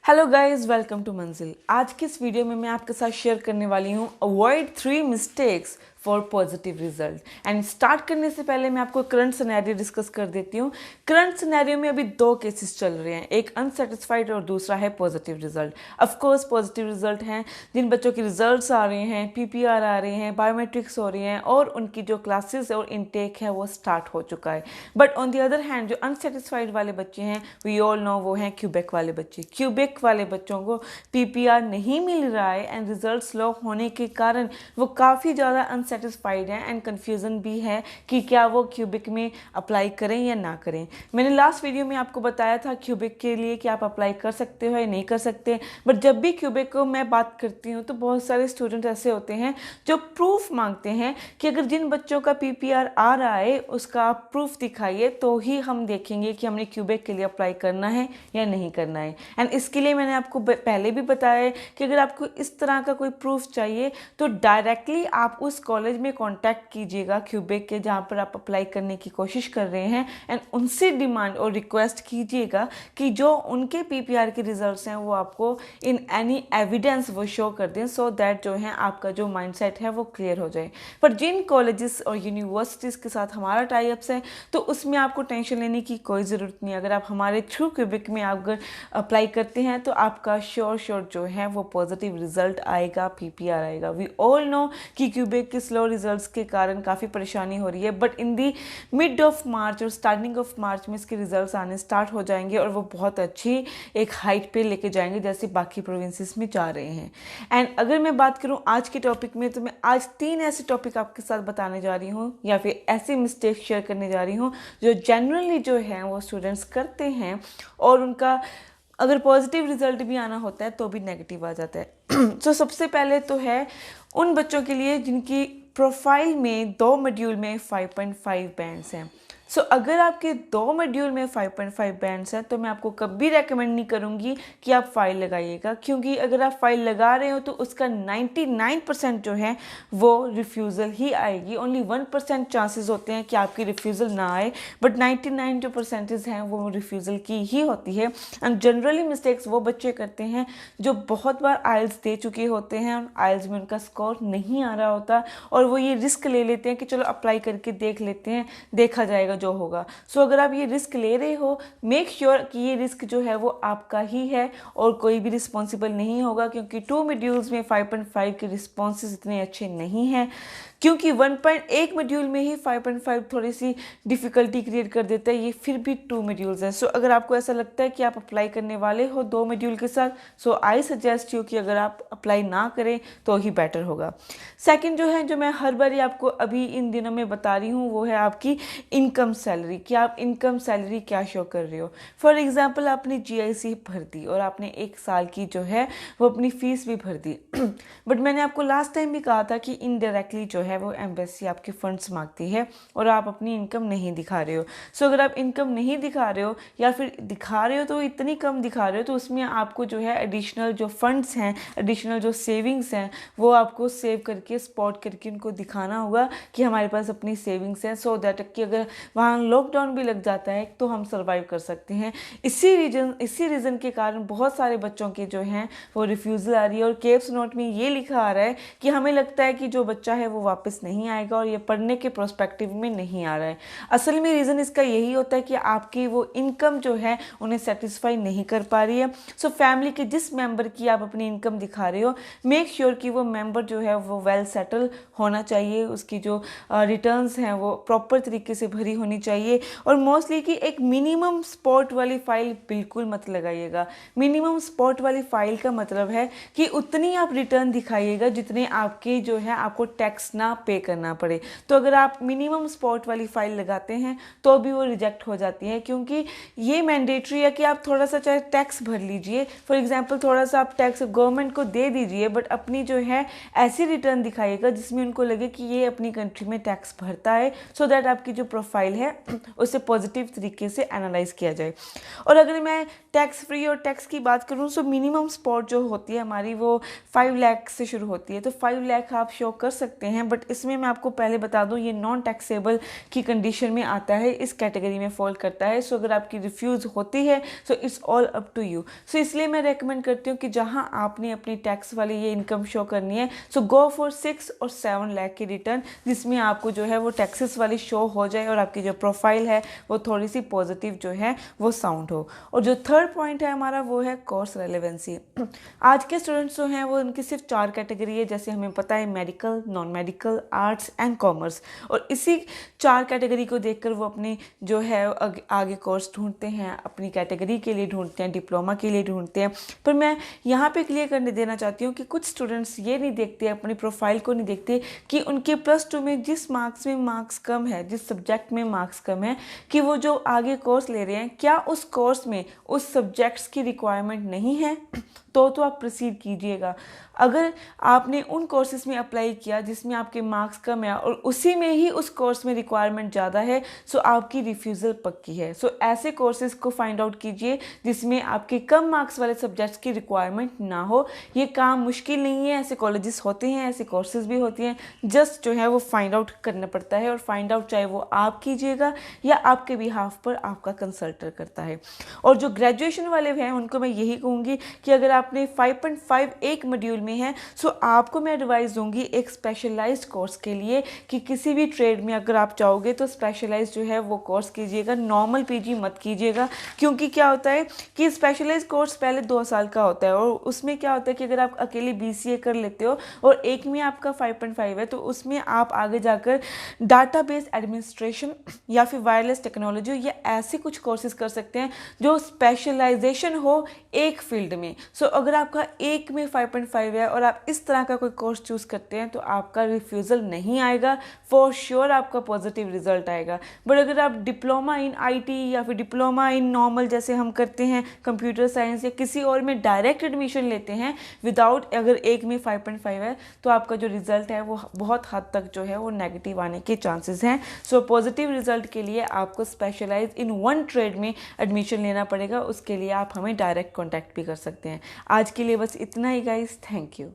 Hello guys, welcome to मंजिल। आज की इस वीडियो में मैं आपके साथ शेयर करने वाली हूँ avoid 3 mistakes for positive result. And start करने से पहले मैं आपको करंट सिनेरियो डिस्कस कर देती हूँ। करंट सिनेरियो में अभी 2 केसेस चल रहे हैं, एक अनसेटिस्फाइड और दूसरा है positive result. Of course positive result हैं जिन बच्चों के रिजल्ट्स आ रहे हैं, पीपीआर आ रहे हैं, बायोमेट्रिक्स हो रही हैं और उनकी जो क्लासेस और इनटेक है वो स्टार्ट हो चुका है। But on the other hand जो अनसेटिस्फाइड वाले बच्चे हैं, वी ऑल नो, वो हैं क्यूबेक वाले बच्चे। क्यूबेक वाले बच्चों को पीपीआर नहीं मिल रहा है एंड रिजल्ट स्लो होने के कारण वो काफ़ी ज़्यादा अनसेटिस्फाइड हैं एंड कन्फ्यूज़न भी है कि क्या वो क्यूबिक में अप्लाई करें या ना करें। मैंने लास्ट वीडियो में आपको बताया था क्यूबिक के लिए कि आप अप्लाई कर सकते हो या नहीं कर सकते। बट जब भी क्यूबिक को मैं बात करती हूँ तो बहुत सारे स्टूडेंट ऐसे होते हैं जो प्रूफ मांगते हैं कि अगर जिन बच्चों का पीपीआर आ रहा है उसका आप प्रूफ दिखाइए तो ही हम देखेंगे कि हमने क्यूबिक के लिए अप्लाई करना है या नहीं करना है। एंड इसके लिए मैंने आपको पहले भी बताया है कि अगर आपको इस तरह का कोई प्रूफ चाहिए तो डायरेक्टली आप उस कॉलेज में कांटेक्ट कीजिएगा क्यूबेक के जहाँ पर आप अप्लाई करने की कोशिश कर रहे हैं एंड उनसे डिमांड और रिक्वेस्ट कीजिएगा कि जो उनके पीपीआर के रिजल्ट्स हैं वो आपको इन एनी एविडेंस वो शो कर दें, सो दैट जो है आपका जो माइंडसेट है वो क्लियर हो जाए। पर जिन कॉलेजेस और यूनिवर्सिटीज़ के साथ हमारा टाई अप्स है तो उसमें आपको टेंशन लेने की कोई ज़रूरत नहीं। अगर आप हमारे थ्रू क्यूबेक में आप अगर अप्लाई करते हैं तो आपका श्योर जो है वो पॉजिटिव रिजल्ट आएगा, पीपीआर आएगा। वी ऑल नो कि क्यूबेक के स्लो रिजल्ट्स के कारण काफ़ी परेशानी हो रही है, but in the mid of March और स्टार्टिंग ऑफ मार्च में इसके रिजल्ट्स आने स्टार्ट हो जाएंगे और वो बहुत अच्छी एक हाइट पे लेके जाएंगे जैसे बाकी प्रोविंसेस में जा रहे हैं। एंड अगर मैं बात करूँ आज के टॉपिक में तो मैं आज 3 ऐसे टॉपिक आपके साथ बताने जा रही हूँ या फिर ऐसे मिस्टेक शेयर करने जा रही हूँ जो जनरली जो है वो स्टूडेंट्स करते हैं और उनका अगर पॉजिटिव रिजल्ट भी आना होता है तो भी नेगेटिव आ जाता है। तो सबसे पहले तो है उन बच्चों के लिए जिनकी प्रोफाइल में 2 मॉड्यूल में 5.5 बैंड्स हैं। सो अगर आपके 2 मॉड्यूल में 5.5 बैंड्स हैं तो मैं आपको कभी रेकमेंड नहीं करूँगी कि आप फाइल लगाइएगा, क्योंकि अगर आप फाइल लगा रहे हो तो उसका 99% जो है वो रिफ्यूज़ल ही आएगी। ओनली 1% चांसेस होते हैं कि आपकी रिफ्यूज़ल ना आए, बट 99 जो परसेंटेज हैं वो रिफ्यूज़ल की ही होती है। एंड जनरली मिस्टेक्स वो बच्चे करते हैं जो बहुत बार आइल्स दे चुके होते हैं और आइल्स में उनका स्कोर नहीं आ रहा होता और वो ये रिस्क ले लेते हैं कि चलो अप्लाई करके देख लेते हैं, देखा जाएगा जो होगा। सो अगर आप ये रिस्क ले रहे हो, मेक श्योर कि ये रिस्क जो है वो आपका ही है और कोई भी रिस्पॉन्सिबल नहीं होगा, क्योंकि 2 मॉड्यूल्स में 5.5 के रिस्पॉन्सेज इतने अच्छे नहीं हैं, क्योंकि 1.1 मॉड्यूल में ही 5.5 थोड़ी सी डिफ़िकल्टी क्रिएट कर देता है, ये फिर भी 2 मॉड्यूल्स हैं। सो अगर आपको ऐसा लगता है कि आप अप्लाई करने वाले हो 2 मॉड्यूल के साथ, सो आई सजेस्ट यू कि अगर आप अप्लाई ना करें तो ही बेटर होगा। सेकंड जो है, जो मैं हर बारी आपको अभी इन दिनों में बता रही हूँ, वो है आपकी इनकम सैलरी, कि आप इनकम सैलरी क्या शो कर रहे हो। फॉर एग्जाम्पल आपने GIC भर दी और आपने 1 साल की जो है वो अपनी फ़ीस भी भर दी बट मैंने आपको लास्ट टाइम भी कहा था कि इनडायरेक्टली जो है वो एम्बेसी आपके फंड्स मांगती है और आप अपनी इनकम नहीं दिखा रहे हो। सो अगर आप इनकम नहीं दिखा रहे हो या फिर दिखा रहे हो तो इतनी कम दिखा रहे हो, तो उसमें आपको जो है एडिशनल जो फंड्स हैं, एडिशनल जो सेविंग्स हैं, वो आपको सेव करके स्पॉट करके उनको दिखाना होगा कि हमारे पास अपनी सेविंग्स हैं, सो दैट कि अगर वहाँ लॉकडाउन भी लग जाता है तो हम सर्वाइव कर सकते हैं। इसी रीज़न के कारण बहुत सारे बच्चों के जो हैं वो रिफ्यूज़ल आ रही है और केप्स नोट में ये लिखा आ रहा है कि हमें लगता है कि जो बच्चा है वो वापस नहीं आएगा और ये पढ़ने के प्रोस्पेक्टिव में नहीं आ रहा है। असल में रीज़न इसका यही होता है कि आपकी वो इनकम जो है उन्हें सेटिस्फाई नहीं कर पा रही है। सो फैमिली के जिस मेंबर की आप अपनी इनकम दिखा रहे हो, मेक श्योर कि वो मेंबर जो है वो वेल सेटल होना चाहिए, उसकी जो रिटर्न्स हैं वो प्रॉपर तरीके से भरी होनी चाहिए। और मोस्टली कि एक मिनिमम स्पॉट वाली फ़ाइल बिल्कुल मत लगाइएगा। मिनिमम स्पॉट वाली फ़ाइल का मतलब है कि उतनी आप रिटर्न दिखाइएगा जितने आपके जो है आपको टैक्स ना पे करना पड़े। तो अगर आप मिनिमम स्पॉट वाली फ़ाइल लगाते हैं तो भी वो रिजेक्ट हो जाती है, क्योंकि ये मैंडेटरी है कि आप थोड़ा सा चाहे टैक्स भर लीजिए। फॉर एग्जांपल थोड़ा सा आप टैक्स गवर्नमेंट को दे दीजिए, बट अपनी जो है ऐसी रिटर्न दिखाइएगा जिसमें उनको लगे कि ये अपनी कंट्री में टैक्स भरता है, सो दैट आपकी जो प्रोफाइल है उसे पॉजिटिव तरीके से एनालाइज किया जाए। और अगर मैं टैक्स फ्री और टैक्स की बात करूँ, सो मिनिमम स्पॉट जो होती है हमारी वो 5 लाख से शुरू होती है। तो 5 लाख आप शो कर सकते हैं, बट बट इसमें मैं आपको पहले बता दूं ये नॉन टैक्सेबल की कंडीशन में आता है, इस कैटेगरी में फॉल करता है। सो अगर आपकी रिफ्यूज़ होती है so it's all up to you. So इसलिए मैं रेकमेंड करती हूँ कि जहाँ आपने अपनी टैक्स वाली ये इनकम शो करनी है सो गो फॉर 6 और 7 लाख की रिटर्न, जिसमें आपको जो है वो टैक्सेस वाली शो हो जाए और आपकी जो प्रोफाइल है वो थोड़ी सी पॉजिटिव जो है वो साउंड हो। और जो थर्ड पॉइंट है हमारा वो है कोर्स रेलेवेंसी। आज के स्टूडेंट्स जो हैं वो उनकी सिर्फ 4 कैटेगरी है, जैसे हमें पता है medical, non medical, arts and commerce, और इसी 4 कैटेगरी को देखकर वो अपनी जो है आगे कोर्स ढूंढते हैं, अपनी कैटेगरी के लिए ढूंढते हैं, डिप्लोमा के लिए ढूंढते हैं। पर मैं यहाँ पे क्लियर करने देना चाहती हूँ कि कुछ स्टूडेंट्स ये नहीं देखते, अपनी प्रोफाइल को नहीं देखते कि उनके +2 में जिस मार्क्स में मार्क्स कम है, जिस सब्जेक्ट में मार्क्स कम है, कि वो जो आगे कोर्स ले रहे हैं क्या उस कोर्स में उस सब्जेक्ट्स की रिक्वायरमेंट नहीं है, तो आप प्रोसीड कीजिएगा। अगर आपने उन कोर्सेज में अप्लाई किया जिसमें आपके मार्क्स कम है और उसी में ही उस कोर्स में रिक्वायरमेंट ज़्यादा है, सो आपकी रिफ्यूज़ल पक्की है। सो ऐसे कोर्सेज को फाइंड आउट कीजिए जिसमें आपके कम मार्क्स वाले सब्जेक्ट्स की रिक्वायरमेंट ना हो। ये काम मुश्किल नहीं है, ऐसे कॉलेजेस होते हैं, ऐसे कोर्सेज भी होती हैं, जस्ट जो है वो फाइंड आउट करना पड़ता है। और फाइंड आउट चाहे वो आप कीजिएगा या आपके बिहाफ पर आपका कंसल्टर करता है। और जो ग्रेजुएशन वाले हैं उनको मैं यही कहूँगी कि अगर आपने 5.5 एक मॉड्यूल में है सो आपको मैं एडवाइस दूंगी एक स्पेशलाइज्ड कोर्स के लिए कि किसी भी ट्रेड में अगर आप चाहोगे तो स्पेशलाइज्ड जो है वो कोर्स कीजिएगा, नॉर्मल पीजी मत कीजिएगा। क्योंकि क्या होता है कि स्पेशलाइज्ड कोर्स पहले 2 साल का होता है और उसमें क्या होता है कि अगर आप अकेले BCA कर लेते हो और एक में आपका 5.5 है तो उसमें आप आगे जाकर डाटाबेस एडमिनिस्ट्रेशन या फिर वायरलेस टेक्नोलॉजी या ऐसे कुछ कोर्सेज कर सकते हैं जो स्पेशलाइजेशन हो एक फील्ड में। सो अगर आपका एक में 5.5 है और आप इस तरह का कोई कोर्स चूज़ करते हैं तो आपका रिफ्यूज़ल नहीं आएगा, फॉर श्योर आपका पॉजिटिव रिजल्ट आएगा। बट अगर आप डिप्लोमा इन IT या फिर डिप्लोमा इन नॉर्मल जैसे हम करते हैं कंप्यूटर साइंस या किसी और में डायरेक्ट एडमिशन लेते हैं विदाउट, अगर एक में 5.5 है तो आपका जो रिजल्ट है वो बहुत हद तक जो है वो नेगेटिव आने के चांसेस हैं। सो पॉजिटिव रिजल्ट के लिए आपको स्पेशलाइज इन वन ट्रेड में एडमिशन लेना पड़ेगा, उसके लिए आप हमें डायरेक्ट कॉन्टैक्ट भी कर सकते हैं। आज के लिए बस इतना ही गाइस, थैंक यू।